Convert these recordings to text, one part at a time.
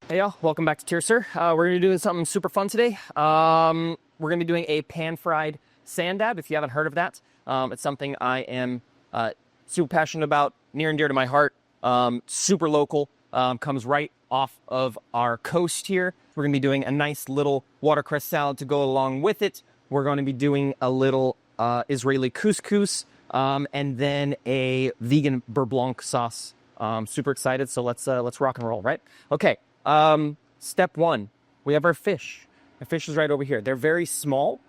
Hey y'all, welcome back to Tierra Sur. We're gonna be doing something super fun today. We're gonna be doing a pan-fried sand dab. If you haven't heard of that, it's something I am super passionate about, near and dear to my heart. Super local, comes right off of our coast here. We're gonna be doing a nice little watercress salad to go along with it. We're gonna be doing a little Israeli couscous, and then a vegan Beurre Blanc sauce. Super excited, so let's rock and roll, right? Okay. Step one, we have our fish. The fish is right over here. They're very small.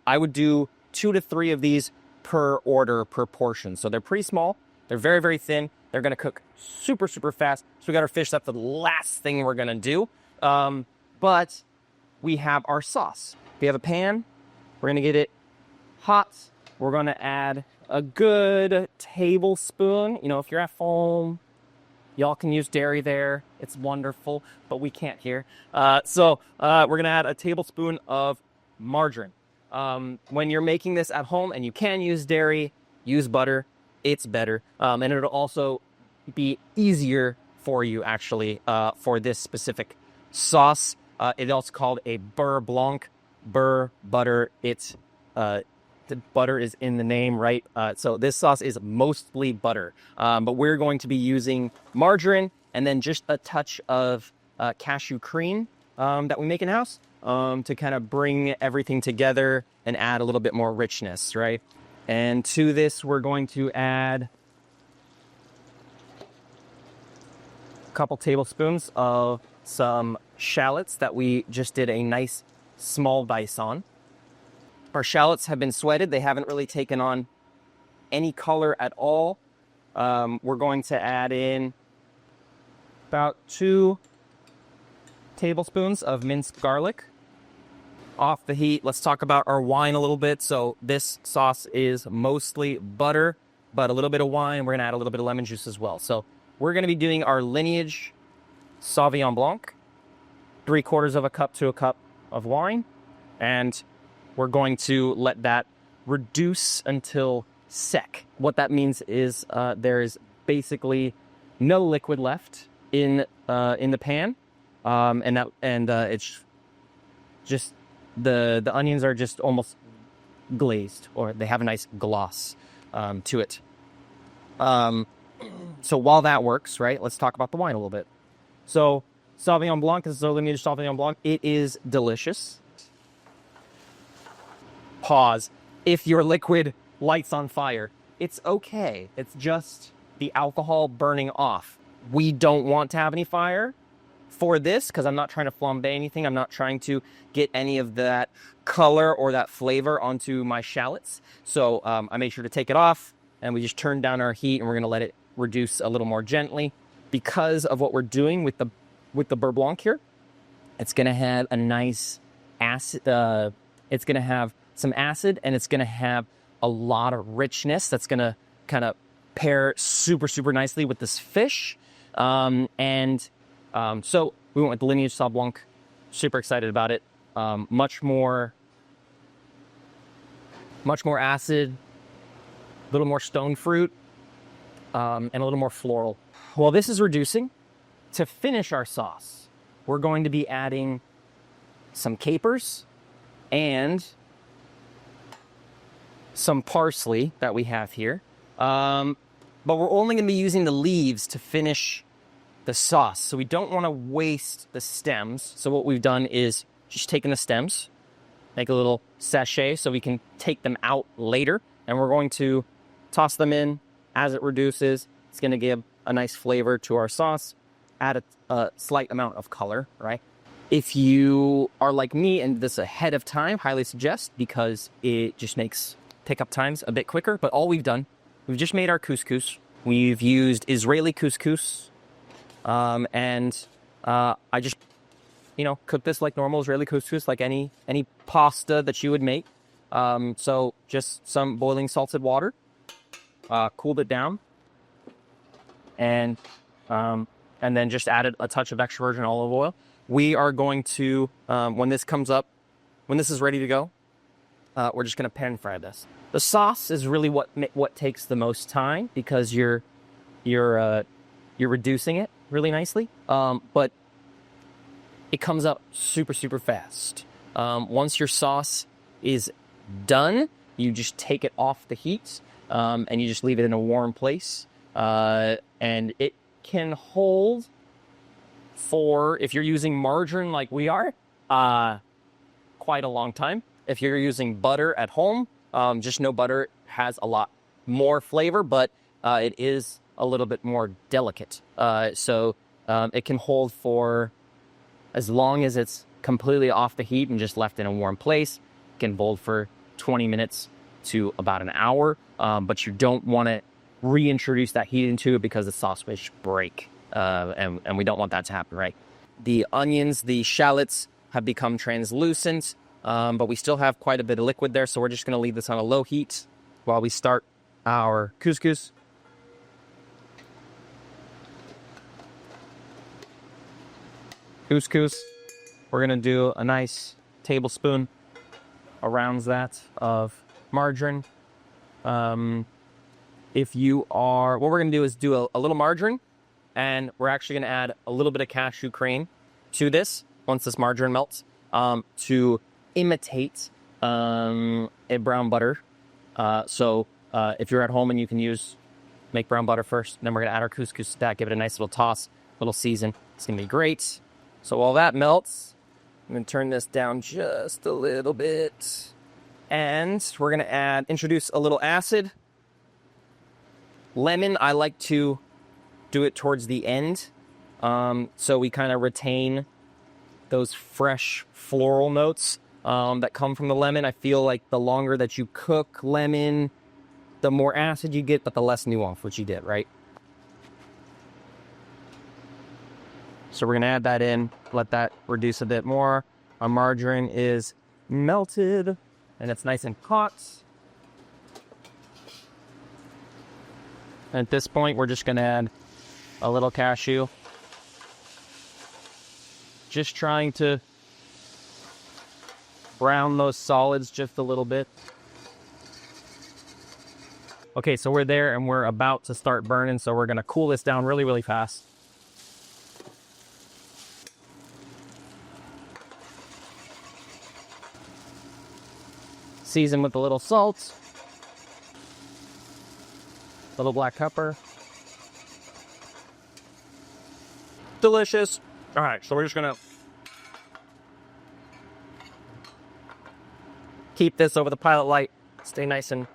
I would do 2 to 3 of these per order, per portion. So they're pretty small. They're very, very thin. They're going to cook super, super fast. So we got our fish. That's the last thing we're going to do. But we have our sauce. We have a pan. We're going to get it hot. We're going to add a good tablespoon. You know, if you're at home, y'all can use dairy there. It's wonderful, but we can't here. So we're going to add a tablespoon of margarine. When you're making this at home and you can use dairy, use butter. It's better. And it'll also be easier for you, actually, for this specific sauce. It's also called a Beurre Blanc. Beurre, butter. It's the butter is in the name, right? So this sauce is mostly butter, but we're going to be using margarine and then just a touch of cashew cream that we make in-house to kind of bring everything together and add a little bit more richness, right? And to this, we're going to add a couple tablespoons of some shallots that we just did a nice small dice on. Our shallots have been sweated. They haven't really taken on any color at all. We're going to add in about 2 tablespoons of minced garlic. Off the heat, let's talk about our wine a little bit. So this sauce is mostly butter, but a little bit of wine. We're going to add a little bit of lemon juice as well. So we're going to be doing our Lineage Sauvignon Blanc, 3/4 of a cup to a cup of wine, and we're going to let that reduce until sec. What that means is there is basically no liquid left in the pan, and it's just the onions are just almost glazed, or they have a nice gloss to it. So while that works, right, let's talk about the wine a little bit. So Sauvignon Blanc, this is our Lineage Sauvignon Blanc. It is delicious. Pause. If your liquid lights on fire, it's okay. It's just the alcohol burning off. We don't want to have any fire for this because I'm not trying to flambe anything. I'm not trying to get any of that color or that flavor onto my shallots. So I made sure to take it off, and we just turned down our heat, and we're going to let it reduce a little more gently. Because of what we're doing with the Beurre Blanc here, it's going to have a nice acid. It's going to have some acid, and it's going to have a lot of richness that's going to kind of pair super, super nicely with this fish. So we went with the Lineage Sauvignon Blanc. Super excited about it. Much more acid, a little more stone fruit, and a little more floral. While this is reducing, to finish our sauce, we're going to be adding some capers and some parsley that we have here. But we're only going to be using the leaves to finish the sauce. So we don't want to waste the stems. So what we've done is just taken the stems, make a little sachet so we can take them out later. And we're going to toss them in as it reduces. It's going to give a nice flavor to our sauce, add a slight amount of color, right? If you are like me and this ahead of time, highly suggest, because it just makes pickup times a bit quicker. But all we've done, we've just made our couscous. We've used Israeli couscous, and I just, cook this like normal Israeli couscous, like any pasta that you would make. So just some boiling salted water, cooled it down, and then just added a touch of extra virgin olive oil. We are going to, when this is ready to go, we're just going to pan fry this. The sauce is really what takes the most time because you're reducing it really nicely. But it comes up super, super fast. Once your sauce is done, you just take it off the heat, and you just leave it in a warm place. And it can hold for, if you're using margarine like we are, quite a long time. If you're using butter at home, just know butter has a lot more flavor, but it is a little bit more delicate. So it can hold for as long as it's completely off the heat and just left in a warm place. It can hold for 20 minutes to about an hour, but you don't want to reintroduce that heat into it because the sauce will break, and we don't want that to happen, right? The onions, the shallots have become translucent, but we still have quite a bit of liquid there, so we're just going to leave this on a low heat while we start our couscous. We're going to do a nice tablespoon around that of margarine. If you are, what we're going to do is do a little margarine, and we're actually going to add a little bit of cashew cream to this once this margarine melts, to imitate a brown butter. So if you're at home and you can make brown butter first, then we're going to add our couscous to that, give it a nice little toss, little season. It's going to be great. So while that melts, I'm going to turn this down just a little bit. And we're going to introduce a little acid. Lemon, I like to do it towards the end, so we kind of retain those fresh floral notes that come from the lemon. I feel like the longer that you cook lemon, the more acid you get, but the less nuance, which you get, right? So we're going to add that in, let that reduce a bit more. Our margarine is melted, and it's nice and hot. And at this point, we're just going to add a little cashew. Just trying to brown those solids just a little bit. Okay, so we're there and we're about to start burning, so we're going to cool this down really, really fast. Season with a little salt, little black pepper. Delicious. All right, so we're just gonna keep this over the pilot light, stay nice and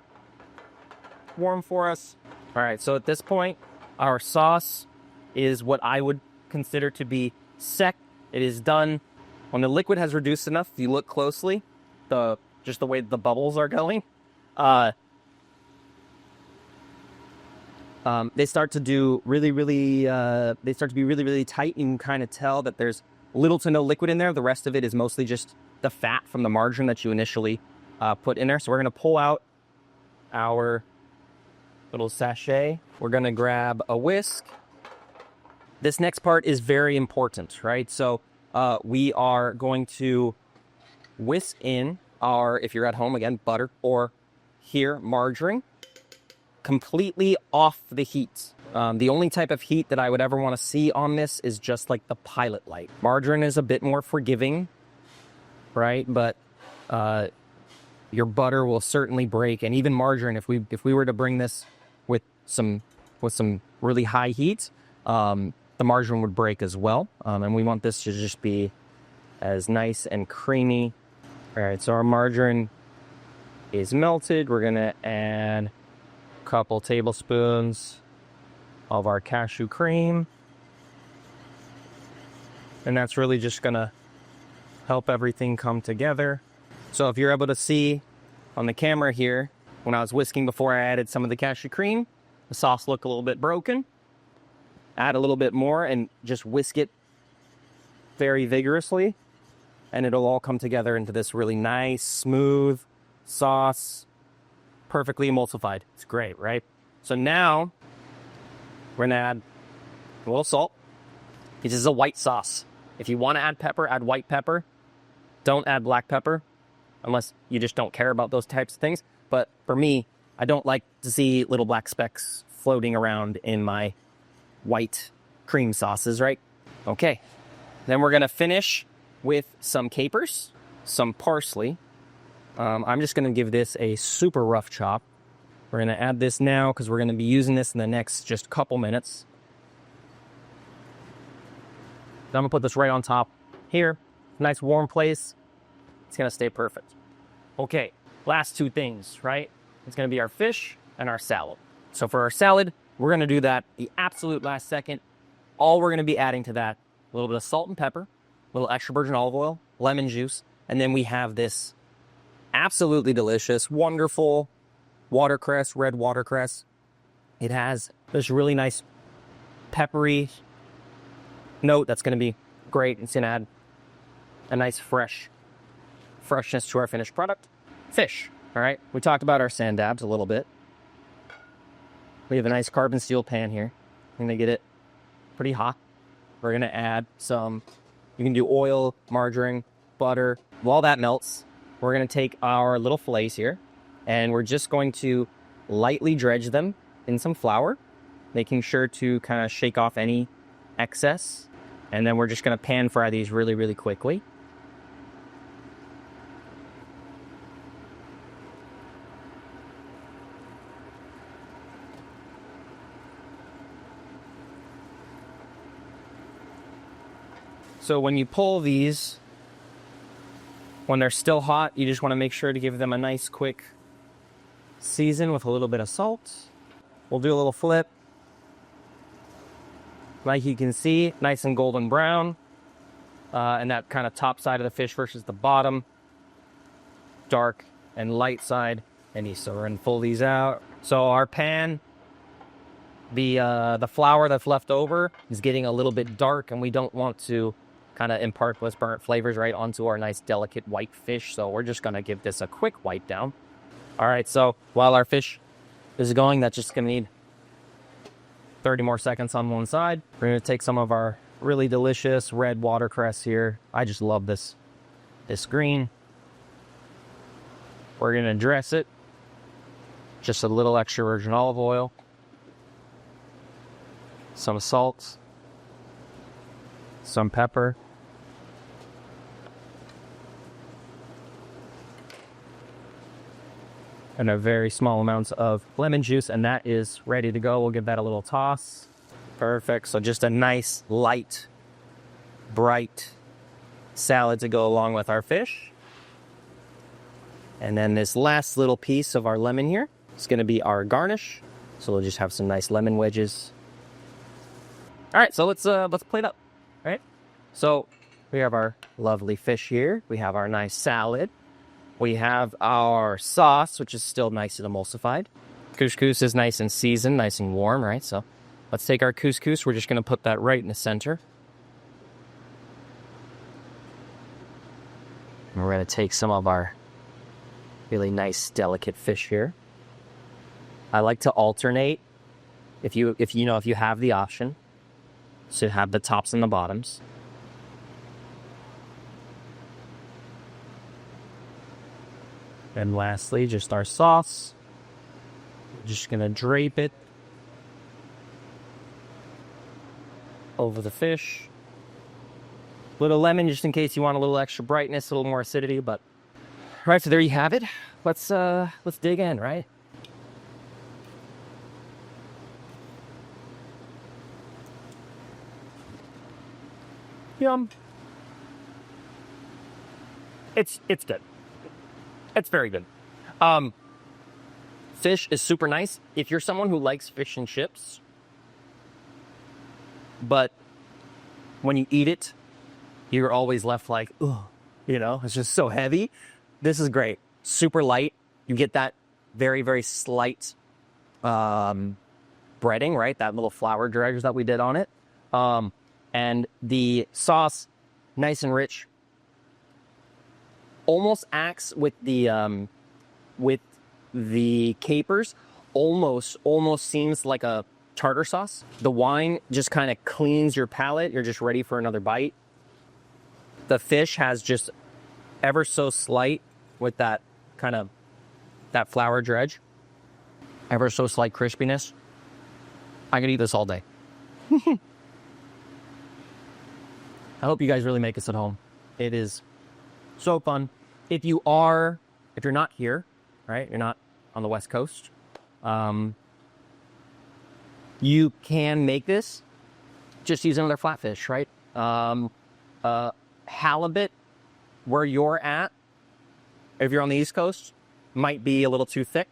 warm for us. All right, so at this point, our sauce is what I would consider to be sec. It is done. When the liquid has reduced enough, if you look closely, just the way the bubbles are going, they start to do really, really, they start to be really, really tight. You can kind of tell that there's little to no liquid in there. The rest of it is mostly just the fat from the margarine that you initially put in there. So we're going to pull out our little sachet. We're going to grab a whisk. This next part is very important, right? So we are going to whisk in our, if you're at home, again, butter, or here, margarine, completely off the heat. The only type of heat that I would ever want to see on this is just like the pilot light. Margarine is a bit more forgiving, right? But your butter will certainly break, and even margarine, if we were to bring this with some really high heat, the margarine would break as well. And we want this to just be as nice and creamy. All right, so our margarine is melted. We're gonna add a couple tablespoons of our cashew cream. And that's really just gonna help everything come together. So if you're able to see on the camera here, when I was whisking before I added some of the cashew cream, the sauce looked a little bit broken. Add a little bit more and just whisk it very vigorously, and it'll all come together into this really nice, smooth sauce, perfectly emulsified. It's great, right? So now we're gonna add a little salt. This is a white sauce. If you want to add pepper, add white pepper. Don't add black pepper unless you just don't care about those types of things. But for me, I don't like to see little black specks floating around in my white cream sauces, right? Okay. Then we're going to finish with some capers, some parsley. I'm just going to give this a super rough chop. We're going to add this now because we're going to be using this in the next just couple minutes. Then I'm going to put this right on top here. Nice warm place. It's going to stay perfect. Okay, last two things, right? It's going to be our fish and our salad. So for our salad, we're going to do that the absolute last second. All we're going to be adding to that, a little bit of salt and pepper, a little extra virgin olive oil, lemon juice, and then we have this absolutely delicious, wonderful watercress, red watercress. It has this really nice peppery note that's going to be great. It's going to add a nice freshness to our finished product. Fish, all right? We talked about our sand dabs a little bit. We have a nice carbon steel pan here. I'm going to get it pretty hot. We're going to add some, you can do oil, margarine, butter. While that melts, we're going to take our little fillets here, and we're just going to lightly dredge them in some flour, making sure to kind of shake off any excess. And then we're just going to pan fry these really, really quickly. So when you pull these, when they're still hot, you just want to make sure to give them a nice quick season with a little bit of salt. We'll do a little flip. Like you can see, nice and golden brown. And that kind of top side of the fish versus the bottom. Dark and light side. And so we're going to pull these out. So our pan, the flour that's left over is getting a little bit dark, and we don't want to kind of impart those burnt flavors right onto our nice delicate white fish. So we're just going to give this a quick wipe down. All right, so while our fish is going, that's just going to need 30 more seconds on one side. We're going to take some of our really delicious red watercress here. I just love this green. We're going to dress it. Just a little extra virgin olive oil. Some salt. Some pepper. And a very small amount of lemon juice, and that is ready to go. We'll give that a little toss. Perfect. So just a nice, light, bright salad to go along with our fish. And then this last little piece of our lemon here is going to be our garnish. So we'll just have some nice lemon wedges. All right, so let's plate up. All right. So we have our lovely fish here. We have our nice salad. We have our sauce, which is still nice and emulsified. Couscous is nice and seasoned, nice and warm, right? So let's take our couscous. We're just going to put that right in the center. And we're going to take some of our really nice, delicate fish here. I like to alternate if you have the option to have the tops and the bottoms. And lastly, just our sauce. We're just going to drape it over the fish. Little lemon just in case you want a little extra brightness, a little more acidity, but right, so there you have it. Let's dig in, right? Yum. It's good. It's very good. Fish is super nice. If you're someone who likes fish and chips, but when you eat it, you're always left like, ugh, it's just so heavy. This is great. Super light. You get that very, very slight breading, right? That little flour dredge that we did on it. And the sauce, nice and rich. Almost acts with the capers. Almost seems like a tartar sauce. The wine just kind of cleans your palate. You're just ready for another bite. The fish has just ever so slight with that kind of that flour dredge. Ever so slight crispiness. I could eat this all day. I hope you guys really make this at home. It is so fun. If you're not here, right? You're not on the West Coast. You can make this just using another flatfish, right? Halibut, where you're at, if you're on the East Coast, might be a little too thick.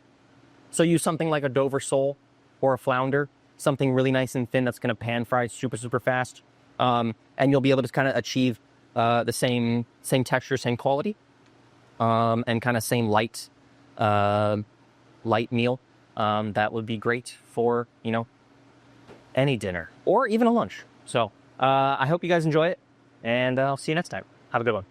So use something like a Dover sole or a flounder, something really nice and thin that's going to pan fry super, super fast. And you'll be able to kind of achieve the same texture, same quality, and kind of same light meal. That would be great for, any dinner or even a lunch. So I hope you guys enjoy it, and I'll see you next time. Have a good one.